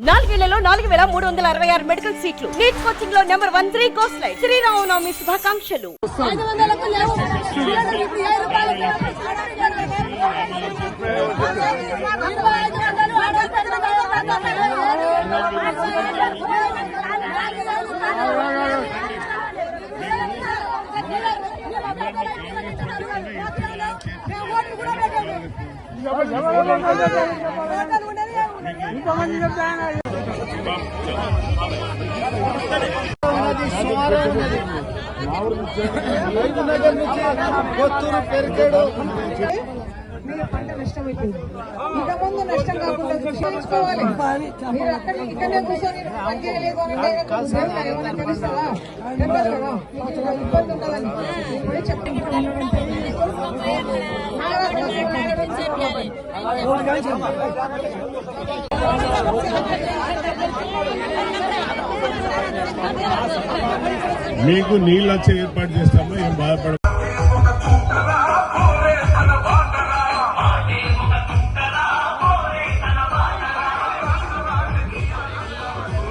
నాలుగేళ్లలో 4366 మెడికల్ సీట్లు. NEET coaching లో నెంబర్ 13 కోర్స్ లైన్. శ్రీరామనవమి శుభాకాంక్షలు. మీరు పంట నష్టమైపోయింది. ఇక ముందు నష్టం కాకుండా చూసుకోవాలి. మీరు అక్కడ ఇక్కడనే కూర్చొని పని చేయలేదు అని ఏమైనా తెలుస్తావా? ఇబ్బంది ఉంటుందని మీకు నీళ్ళు వచ్చే ఏర్పాటు చేస్తామో ఏం బాధపడ